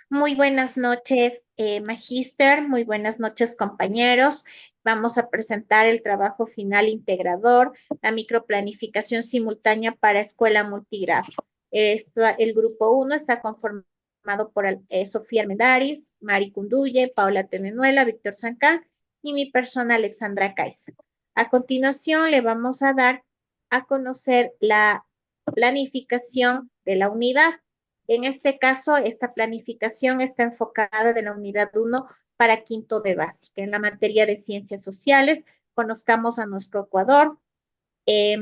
Muy buenas noches, Magíster. Muy buenas noches, compañeros. Vamos a presentar el trabajo final integrador, la microplanificación simultánea para escuela multigrado. El grupo uno está conformado por Sofía Armendáriz, Mari Cunduye, Paula Tenenuela, Víctor Sancán y mi persona Alexandra Caiza. A continuación, le vamos a dar a conocer la planificación de la unidad. En este caso, esta planificación está enfocada de la unidad uno para quinto de básica. En la materia de ciencias sociales, conozcamos a nuestro Ecuador. Eh,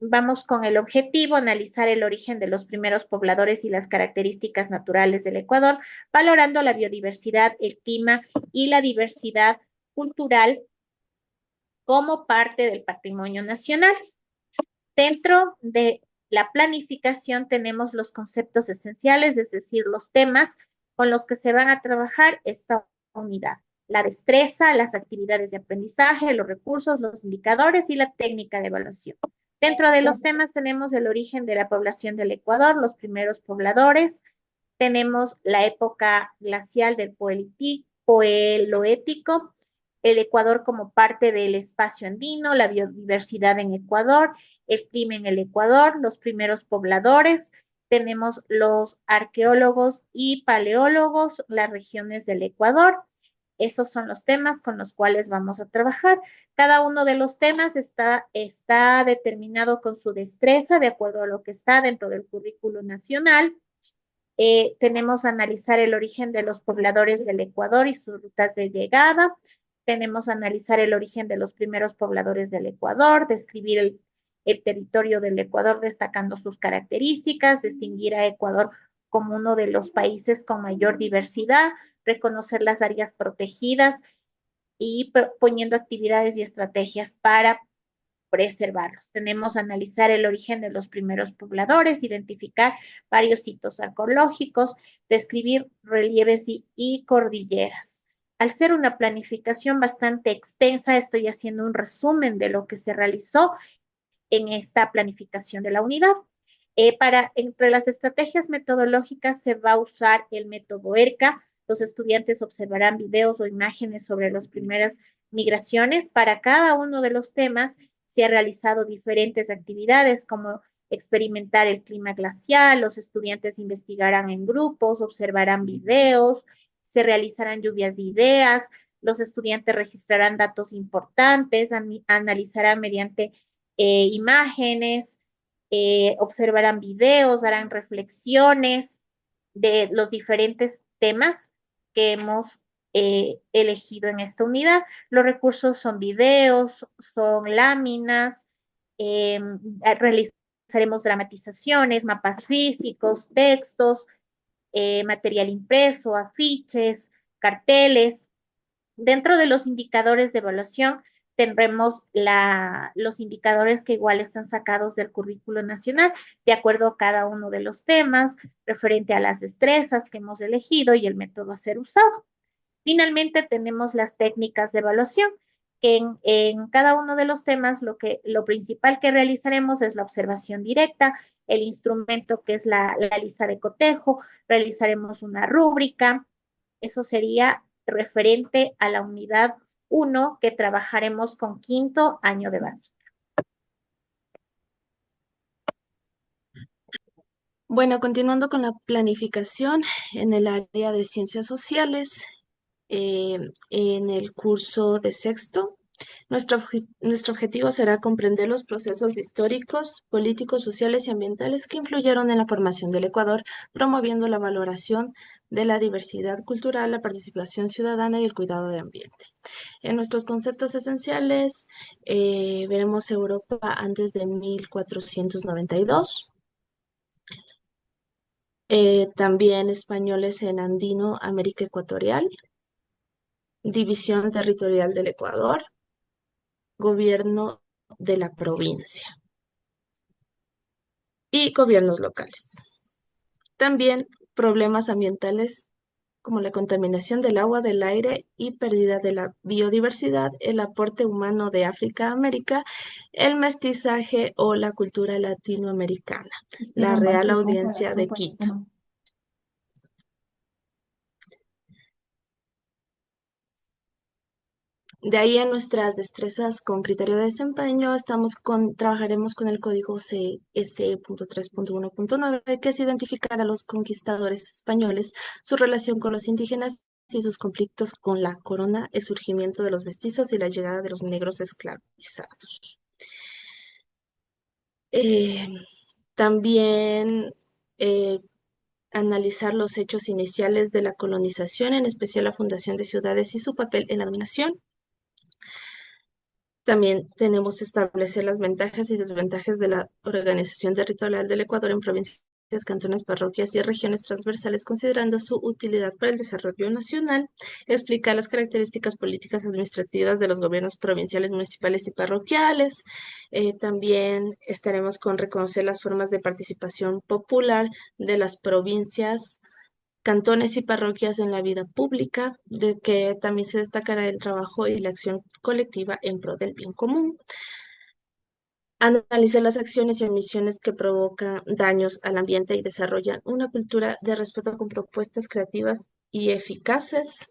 Vamos con el objetivo, analizar el origen de los primeros pobladores y las características naturales del Ecuador, valorando la biodiversidad, el clima y la diversidad cultural como parte del patrimonio nacional. Dentro de la planificación tenemos los conceptos esenciales, es decir, los temas con los que se van a trabajar esta unidad. La destreza, las actividades de aprendizaje, los recursos, los indicadores y la técnica de evaluación. Dentro de los temas tenemos el origen de la población del Ecuador, los primeros pobladores, tenemos la época glacial del Poeloético, el Ecuador como parte del espacio andino, la biodiversidad en Ecuador, el clima en el Ecuador, los primeros pobladores, tenemos los arqueólogos y paleólogos, las regiones del Ecuador. Esos son los temas con los cuales vamos a trabajar. Cada uno de los temas está determinado con su destreza de acuerdo a lo que está dentro del currículo nacional. Tenemos analizar el origen de los pobladores del Ecuador y sus rutas de llegada. Tenemos analizar el origen de los primeros pobladores del Ecuador, describir el territorio del Ecuador destacando sus características, distinguir a Ecuador como uno de los países con mayor diversidad, reconocer las áreas protegidas y proponiendo actividades y estrategias para preservarlos. Tenemos analizar el origen de los primeros pobladores, identificar varios sitios arqueológicos, describir relieves y cordilleras. Al ser una planificación bastante extensa, estoy haciendo un resumen de lo que se realizó en esta planificación de la unidad. Entre las estrategias metodológicas se va a usar el método ERCA. Los estudiantes observarán videos o imágenes sobre las primeras migraciones. Para cada uno de los temas se han realizado diferentes actividades como experimentar el clima glacial, los estudiantes investigarán en grupos, observarán videos, se realizarán lluvias de ideas, los estudiantes registrarán datos importantes, analizarán mediante imágenes, observarán videos, harán reflexiones de los diferentes temas que hemos elegido en esta unidad. Los recursos son videos, son láminas, realizaremos dramatizaciones, mapas físicos, textos, material impreso, afiches, carteles. Dentro de los indicadores de evaluación tendremos los indicadores que igual están sacados del currículo nacional, de acuerdo a cada uno de los temas, referente a las destrezas que hemos elegido y el método a ser usado. Finalmente tenemos las técnicas de evaluación, que en cada uno de los temas lo principal que realizaremos es la observación directa, el instrumento que es la lista de cotejo, realizaremos una rúbrica, eso sería referente a la unidad uno que trabajaremos con quinto año de base. Bueno, continuando con la planificación en el área de ciencias sociales, en el curso de sexto, nuestro objetivo será comprender los procesos históricos, políticos, sociales y ambientales que influyeron en la formación del Ecuador, promoviendo la valoración de la diversidad cultural, la participación ciudadana y el cuidado del ambiente. En nuestros conceptos esenciales, veremos Europa antes de 1492. También españoles en Andino, América Ecuatorial, división territorial del Ecuador, gobierno de la provincia y gobiernos locales. También problemas ambientales como la contaminación del agua, del aire y pérdida de la biodiversidad, el aporte humano de África a América, el mestizaje o la cultura latinoamericana, la Real Audiencia de Quito. De ahí en nuestras destrezas con criterio de desempeño, trabajaremos con el código CS.3.1.9, que es identificar a los conquistadores españoles, su relación con los indígenas y sus conflictos con la corona, el surgimiento de los mestizos y la llegada de los negros esclavizados. Eh, también eh, analizar los hechos iniciales de la colonización, en especial la fundación de ciudades y su papel en la dominación. También tenemos que establecer las ventajas y desventajas de la organización territorial del Ecuador en provincias, cantones, parroquias y regiones transversales, considerando su utilidad para el desarrollo nacional. Explicar las características políticas administrativas de los gobiernos provinciales, municipales y parroquiales. También estaremos con reconocer las formas de participación popular de las provincias, cantones y parroquias en la vida pública, de que también se destacará el trabajo y la acción colectiva en pro del bien común. Analizar las acciones y omisiones que provocan daños al ambiente y desarrollan una cultura de respeto con propuestas creativas y eficaces.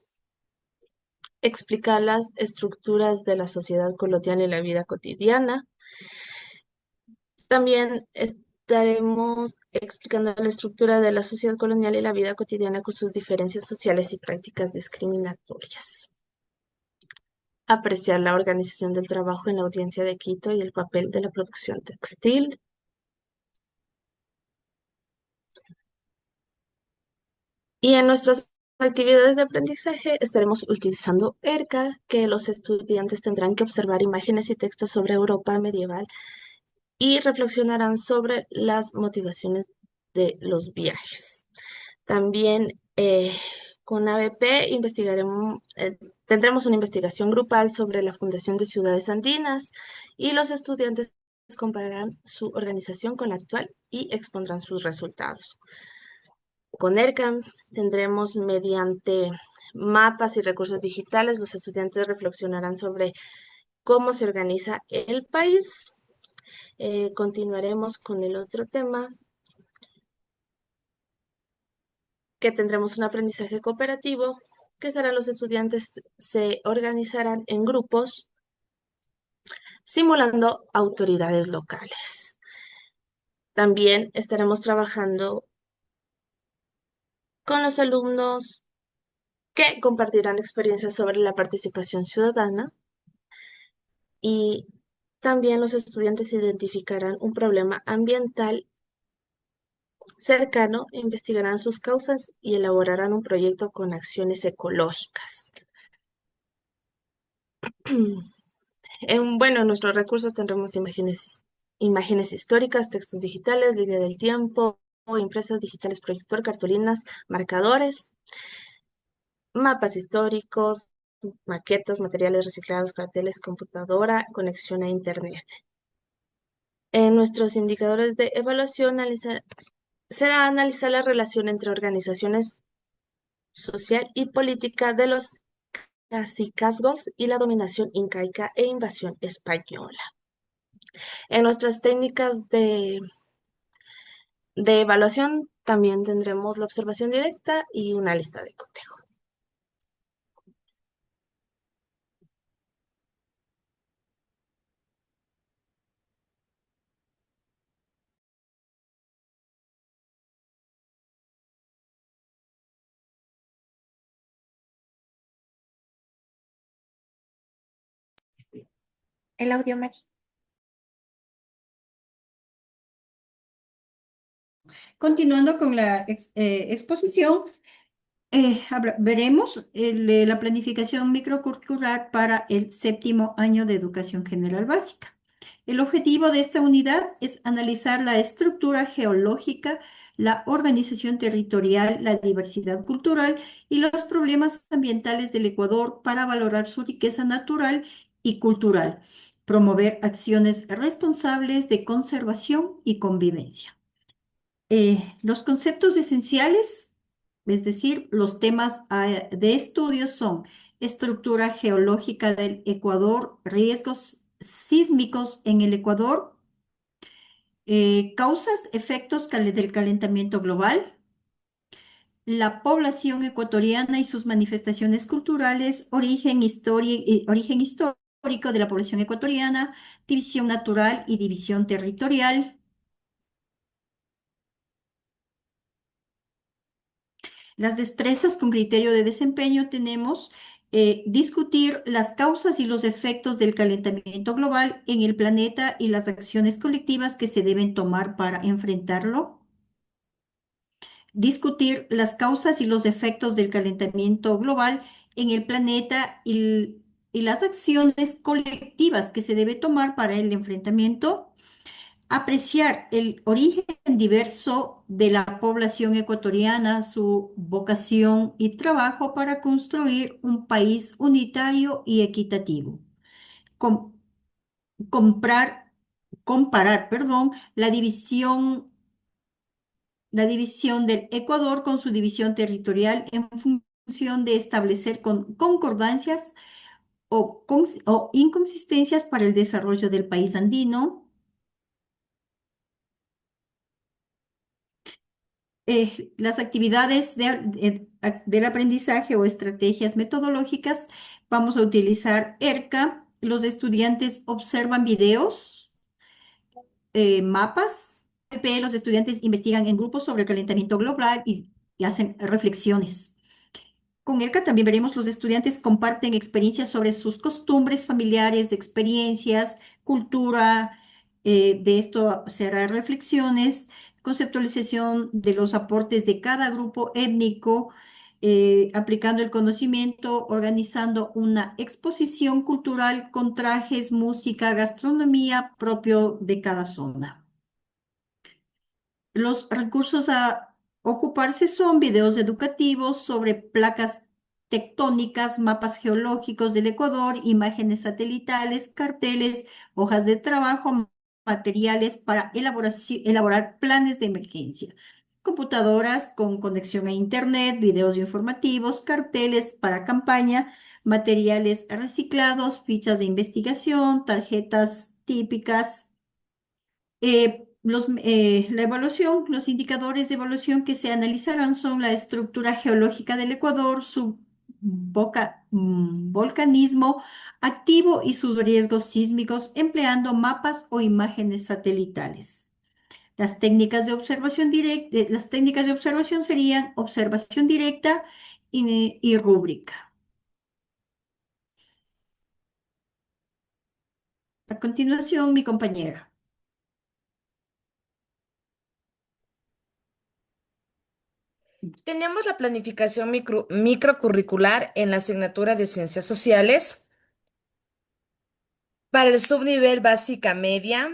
Explicar las estructuras de la sociedad colombiana y la vida cotidiana. También estaremos explicando la estructura de la sociedad colonial y la vida cotidiana con sus diferencias sociales y prácticas discriminatorias. Apreciar la organización del trabajo en la audiencia de Quito y el papel de la producción textil. Y en nuestras actividades de aprendizaje estaremos utilizando ERCA, que los estudiantes tendrán que observar imágenes y textos sobre Europa medieval y reflexionarán sobre las motivaciones de los viajes. También con ABP tendremos una investigación grupal sobre la fundación de ciudades andinas y los estudiantes compararán su organización con la actual y expondrán sus resultados. Con ERCAM tendremos mediante mapas y recursos digitales, los estudiantes reflexionarán sobre cómo se organiza el país. Continuaremos con el otro tema, que tendremos un aprendizaje cooperativo, que será los estudiantes se organizarán en grupos simulando autoridades locales. También estaremos trabajando con los alumnos que compartirán experiencias sobre la participación ciudadana y también los estudiantes identificarán un problema ambiental cercano, investigarán sus causas y elaborarán un proyecto con acciones ecológicas. En nuestros recursos tendremos imágenes históricas, textos digitales, línea del tiempo, impresas digitales, proyector, cartulinas, marcadores, mapas históricos, maquetas, materiales reciclados, carteles, computadora, conexión a Internet. En nuestros indicadores de evaluación será analizar la relación entre organizaciones social y política de los cacicazgos y la dominación incaica e invasión española. En nuestras técnicas de evaluación también tendremos la observación directa y una lista de cotejo. El audio, Mari. Continuando con la exposición, veremos la planificación microcurricular para el séptimo año de educación general básica. El objetivo de esta unidad es analizar la estructura geológica, la organización territorial, la diversidad cultural y los problemas ambientales del Ecuador para valorar su riqueza natural y cultural, promover acciones responsables de conservación y convivencia. Los conceptos esenciales, es decir, los temas de estudio son estructura geológica del Ecuador, riesgos sísmicos en el Ecuador, causas, efectos del calentamiento global, la población ecuatoriana y sus manifestaciones culturales, origen histórico de la población ecuatoriana, división natural y división territorial. Las destrezas con criterio de desempeño tenemos discutir las causas y los efectos del calentamiento global en el planeta y las acciones colectivas que se deben tomar para enfrentarlo. Discutir las causas y los efectos del calentamiento global en el planeta y las acciones colectivas que se debe tomar para el enfrentamiento. Apreciar el origen diverso de la población ecuatoriana, su vocación y trabajo para construir un país unitario y equitativo. Com- comprar, comparar, perdón, la división del Ecuador con su división territorial en función de establecer concordancias o inconsistencias para el desarrollo del país andino. Las actividades del aprendizaje o estrategias metodológicas, vamos a utilizar ERCA. Los estudiantes observan videos, mapas. Los estudiantes investigan en grupos sobre el calentamiento global y hacen reflexiones. Con ERCA también veremos los estudiantes comparten experiencias sobre sus costumbres familiares, experiencias, cultura. De esto se hará reflexiones, conceptualización de los aportes de cada grupo étnico, aplicando el conocimiento, organizando una exposición cultural con trajes, música, gastronomía propio de cada zona. Los recursos a ocuparse son videos educativos sobre placas tectónicas, mapas geológicos del Ecuador, imágenes satelitales, carteles, hojas de trabajo, materiales para elaborar planes de emergencia, computadoras con conexión a Internet, videos informativos, carteles para campaña, materiales reciclados, fichas de investigación, tarjetas típicas. La evaluación, los indicadores de evaluación que se analizarán son la estructura geológica del Ecuador, su volcanismo activo y sus riesgos sísmicos empleando mapas o imágenes satelitales. Las técnicas de observación serían observación directa y rúbrica. A continuación, mi compañera. Tenemos la planificación microcurricular en la asignatura de Ciencias Sociales para el subnivel básica media.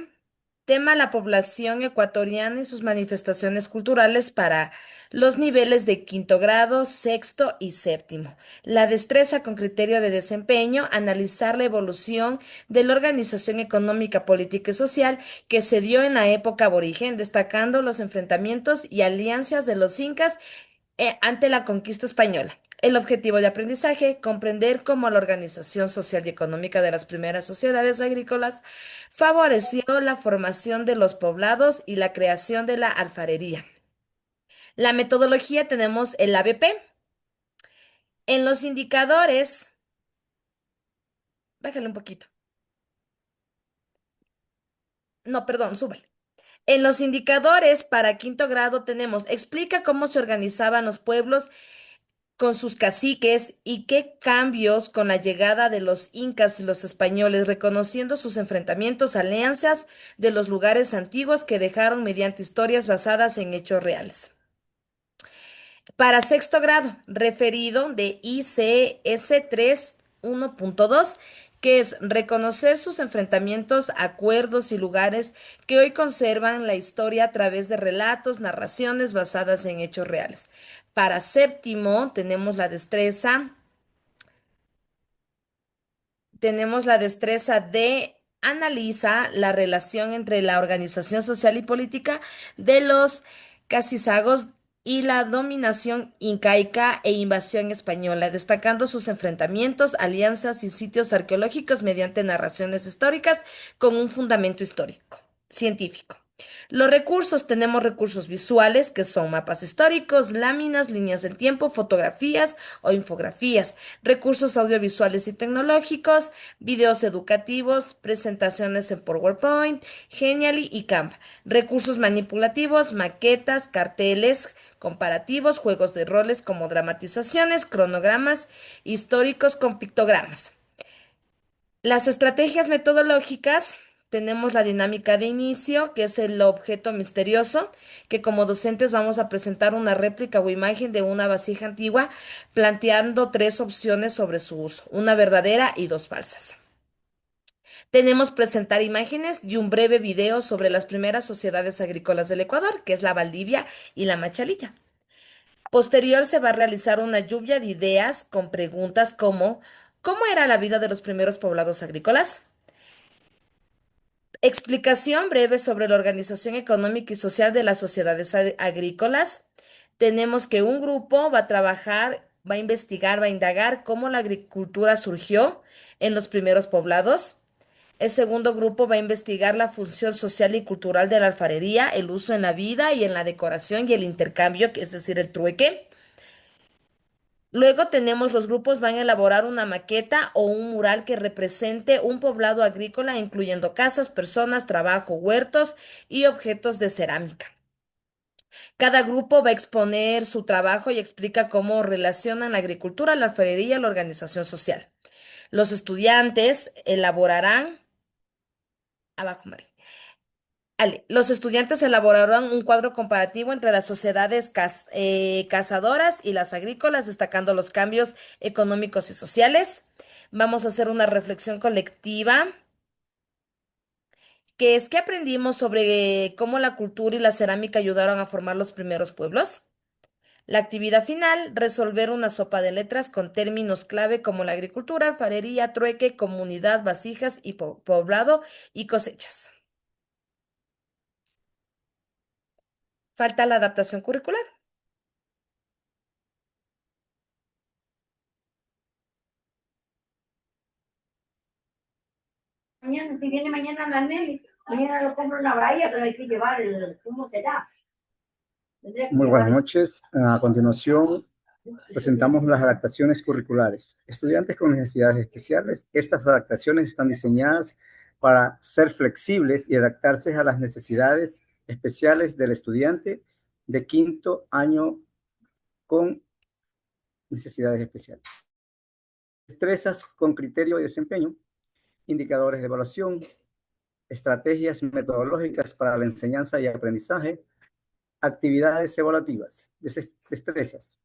Tema la población ecuatoriana y sus manifestaciones culturales para los niveles de quinto grado, sexto y séptimo. La destreza con criterio de desempeño, analizar la evolución de la organización económica, política y social que se dio en la época aborigen, destacando los enfrentamientos y alianzas de los incas ante la conquista española. El objetivo de aprendizaje, comprender cómo la organización social y económica de las primeras sociedades agrícolas favoreció la formación de los poblados y la creación de la alfarería. La metodología tenemos el ABP. En los indicadores, bájale un poquito. No, perdón, súbele. En los indicadores para quinto grado tenemos, explica cómo se organizaban los pueblos con sus caciques y qué cambios con la llegada de los incas y los españoles, reconociendo sus enfrentamientos, alianzas de los lugares antiguos que dejaron mediante historias basadas en hechos reales. Para sexto grado, referido de ICS 3.1.2, que es reconocer sus enfrentamientos, acuerdos y lugares que hoy conservan la historia a través de relatos, narraciones basadas en hechos reales. Para séptimo, tenemos la destreza de analiza la relación entre la organización social y política de los cacicagos y la dominación incaica e invasión española, destacando sus enfrentamientos, alianzas y sitios arqueológicos mediante narraciones históricas con un fundamento histórico, científico. Los recursos, tenemos recursos visuales que son mapas históricos, láminas, líneas del tiempo, fotografías o infografías, recursos audiovisuales y tecnológicos, videos educativos, presentaciones en PowerPoint, Genially y Canva, recursos manipulativos, maquetas, carteles, comparativos, juegos de roles como dramatizaciones, cronogramas históricos con pictogramas. Las estrategias metodológicas, tenemos la dinámica de inicio, que es el objeto misterioso, que como docentes vamos a presentar una réplica o imagen de una vasija antigua, planteando 3 opciones sobre su uso, una verdadera y 2 falsas. Tenemos presentar imágenes y un breve video sobre las primeras sociedades agrícolas del Ecuador, que es la Valdivia y la Machalilla. Posterior se va a realizar una lluvia de ideas con preguntas como ¿cómo era la vida de los primeros poblados agrícolas? Explicación breve sobre la organización económica y social de las sociedades agrícolas. Tenemos que un grupo va a trabajar, va a investigar, va a indagar cómo la agricultura surgió en los primeros poblados. El segundo grupo va a investigar la función social y cultural de la alfarería, el uso en la vida y en la decoración y el intercambio, que es decir, el trueque. Luego tenemos los grupos van a elaborar una maqueta o un mural que represente un poblado agrícola, incluyendo casas, personas, trabajo, huertos y objetos de cerámica. Cada grupo va a exponer su trabajo y explica cómo relacionan la agricultura, la alfarería y la organización social. Los estudiantes elaborarán, abajo, Mari. Ale, los estudiantes elaborarán un cuadro comparativo entre las sociedades cazadoras y las agrícolas, destacando los cambios económicos y sociales. Vamos a hacer una reflexión colectiva, que es que aprendimos sobre cómo la cultura y la cerámica ayudaron a formar los primeros pueblos. La actividad final, resolver una sopa de letras con términos clave como la agricultura, alfarería, trueque, comunidad, vasijas y poblado y cosechas. Falta la adaptación curricular. Mañana, si viene mañana la Nelly, mañana lo compro una valla, pero hay que llevar el, ¿cómo será? Muy buenas noches. A continuación, presentamos las adaptaciones curriculares. Estudiantes con necesidades especiales. Estas adaptaciones están diseñadas para ser flexibles y adaptarse a las necesidades especiales del estudiante de quinto año con necesidades especiales. Destrezas con criterio de desempeño, indicadores de evaluación, estrategias metodológicas para la enseñanza y aprendizaje, actividades evaluativas, destrezas.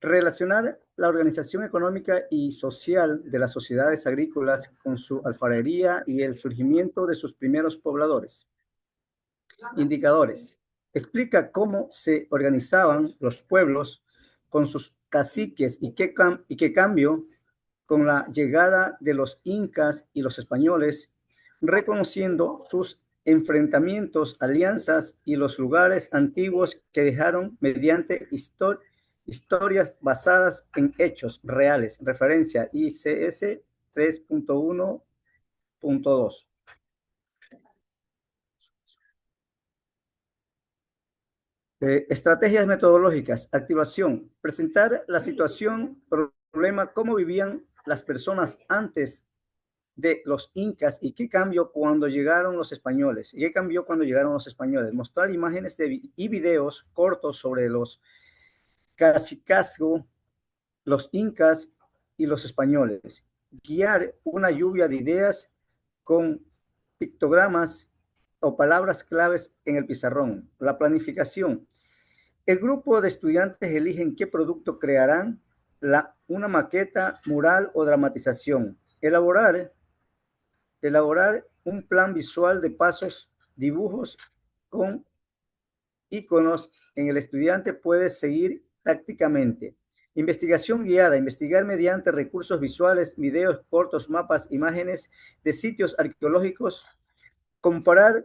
Relacionar la organización económica y social de las sociedades agrícolas con su alfarería y el surgimiento de sus primeros pobladores. Indicadores. Explica cómo se organizaban los pueblos con sus caciques y qué cambio con la llegada de los incas y los españoles, reconociendo sus enfrentamientos, alianzas y los lugares antiguos que dejaron mediante historias basadas en hechos reales. Referencia ICS 3.1.2. Estrategias metodológicas. Activación. Presentar la situación, problema, cómo vivían las personas antes de los incas y qué cambió cuando llegaron los españoles. ¿Y qué cambió cuando llegaron los españoles? Mostrar imágenes y videos cortos sobre los cacicazgos, los incas y los españoles. Guiar una lluvia de ideas con pictogramas o palabras claves en el pizarrón. La planificación. El grupo de estudiantes eligen qué producto crearán, una maqueta, mural o dramatización. Elaborar un plan visual de pasos, dibujos con iconos en el estudiante puede seguir tácticamente. Investigación guiada, investigar mediante recursos visuales, videos cortos, mapas, imágenes de sitios arqueológicos, comparar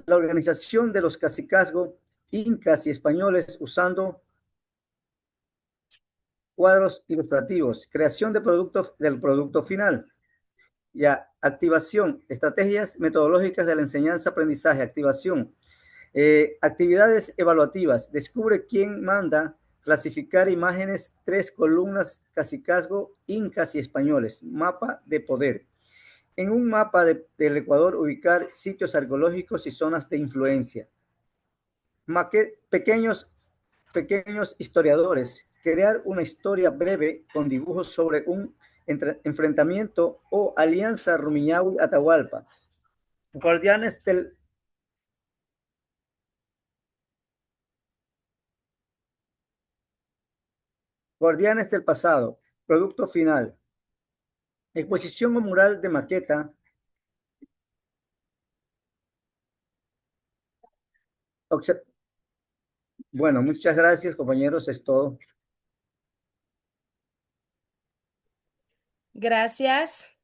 la organización de los cacicazgos, incas y españoles usando cuadros ilustrativos, creación de productos del producto final. Ya, activación, estrategias metodológicas de la enseñanza-aprendizaje, activación. Actividades evaluativas, descubre quién manda, clasificar imágenes, 3 columnas, cacicazgo, incas y españoles, mapa de poder. En un mapa del Ecuador, ubicar sitios arqueológicos y zonas de influencia. Pequeños historiadores, crear una historia breve con dibujos sobre un enfrentamiento o alianza Rumiñahui-Atahualpa. Guardianes del pasado, producto final. Exposición o mural de maqueta. Bueno, muchas gracias, compañeros, es todo. Gracias.